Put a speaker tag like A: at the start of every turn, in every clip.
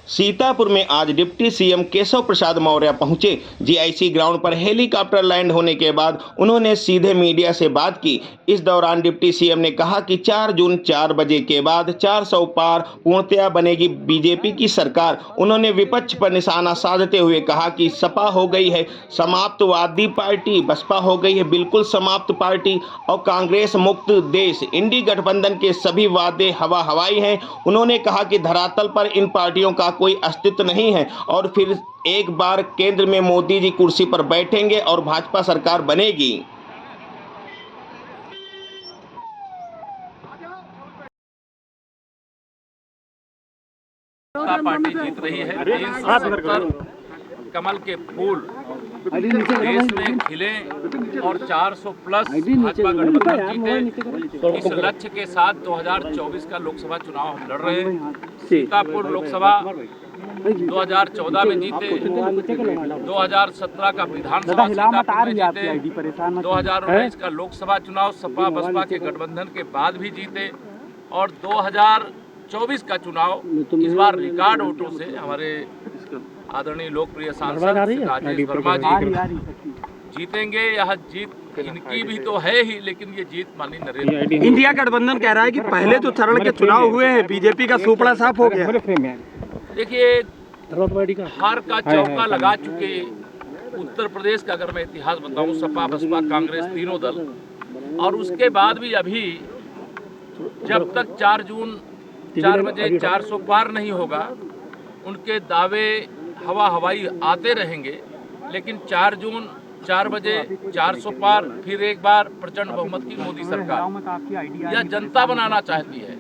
A: सीतापुर में आज deputy CM Keshav Prasad Maurya पहुंचे। जीआईसी ग्राउंड पर हेलीकॉप्टर लैंड होने के बाद उन्होंने सीधे मीडिया से बात की। इस दौरान डिप्टी सीएम ने कहा कि 4 जून 4 बजे के बाद 400 पार पूर्णतया बनेगी बीजेपी की सरकार। उन्होंने विपक्ष पर निशाना साधते हुए कहा कि सपा हो गई है समाप्तवादी पार्टी, बसपा हो गई है बिल्कुल समाप्त पार्टी और कांग्रेस मुक्त देश। इंडी गठबंधन के सभी वादे हवा हवाई हैं। उन्होंने कहा कि धरातल पर इन पार्टियों का कोई अस्तित्व नहीं है और फिर एक बार केंद्र में मोदी जी कुर्सी पर बैठेंगे और भाजपा सरकार बनेगी।
B: पार्टी जीत रही है। 370 कमल के फूल देश में खिले और 400 प्लस भाजपा गठबंधन जीते। इस लक्ष्य के साथ 2024 का लोकसभा चुनाव हम लड़ रहे हैं। सीतापुर लोकसभा 2014 में जीते, 2017 का विधानसभा सीतापुर में जीते, 2019 का लोकसभा चुनाव सपा बसपा के गठबंधन के बाद भी जीते और 2024 का चुनाव इस बार रिकॉर्ड वोटों से हमारे आदरणीय लोकप्रिय सांसद राजेश वर्मा जी जीतेंगे। यह जीत इनकी भी तो है ही, लेकिन ये जीत माननीय नरेंद्र
C: इंडिया गठबंधन कह रहा है कि पहले जो चरण के चुनाव हुए हैं बीजेपी का सुपड़ा साफ हो गया।
B: देखिए, हार का चौका लगा चुके उत्तर प्रदेश का अगर मैं इतिहास बताऊं, सपा बसपा कांग्रेस तीनों दल, और उसके बाद भी अभी जब तक 4 जून 4 बजे 400 पार नहीं होगा उनके दावे हवा हवाई आते रहेंगे। लेकिन 4 जून 4 बजे 400 पार, फिर एक बार प्रचंड बहुमत की मोदी सरकार, यह जनता बनाना चाहती है।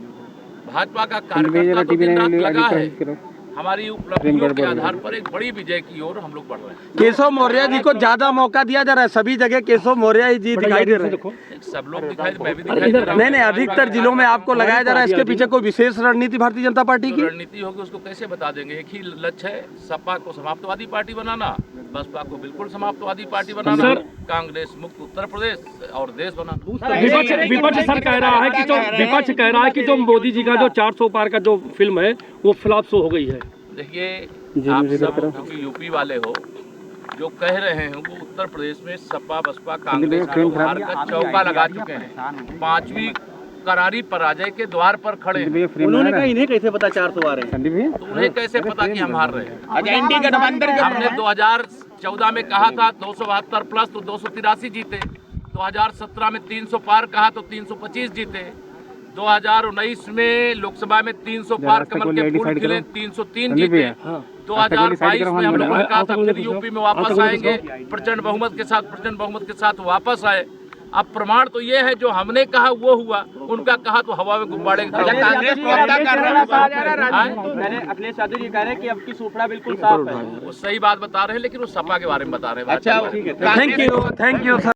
B: भाजपा का कार्यकर्ता तो दिन रात लगा है। हमारी उपलब्धियों के आधार पर एक बड़ी विजय की ओर हम लोग बढ़ रहे हैं।
C: केशव मौर्य जी को ज्यादा मौका दिया जा रहा है, सभी जगह केशव मौर्य जी दिखाई दे रहे हैं।
B: सब लोग दिखाई, मैं भी दिखाई दे रहा हूं।
C: नहीं, अधिकतर जिलों में आपको लगाया जा रहा है। इसके पीछे कोई विशेष रणनीति भारतीय जनता पार्टी की
B: रणनीति होगी उसको कैसे बता देंगे। एक ही लक्ष्य है, सपा को समाप्तवादी पार्टी बनाना, बसपा को बिल्कुल समाप्तवादी पार्टी बनाना, कांग्रेस मुक्त उत्तर प्रदेश और देश बनाना।
D: विपक्ष सर कह रहा है कि जो मोदी जी का जो 400 पार का जो फिल्म है वो फ्लॉप शो हो गई है।
B: देखिए, आप सब क्योंकि यूपी वाले हो, जो कह रहे हैं वो उत्तर प्रदेश में सपा बसपा कांग्रेस के हार का चौका लगा चुके हैं। 5वीं करारी पराजय के द्वार पर खड़े हैं।
C: उन्होंने कहा इन्हें कैसे पता 400 आ रहे हैं,
B: तो उन्हें कैसे पता कि हम हार रहे हैं। हमने 2014 में कहा था 272 प्लस तो 283 जीते, 2017 में 300 पार कहा तो 325 जीते, 2019 में लोकसभा में 300 पार कमल के फूल खिले 303 जीते, 2022 में हम लोगों ने कहा था फिर यूपी में वापस आएंगे प्रचंड बहुमत के साथ वापस आए। अब प्रमाण तो ये है, जो हमने कहा वो हुआ, उनका कहा तो हवा में गुब्बारे।
C: अखिलेश यादव जी कह रहे हैं कि अब की सूपड़ा बिल्कुल साफ है।
B: वो सही बात बता रहे हैं, लेकिन वो सपा के बारे में बता रहे हैं।
C: अच्छा, थैंक यू सर।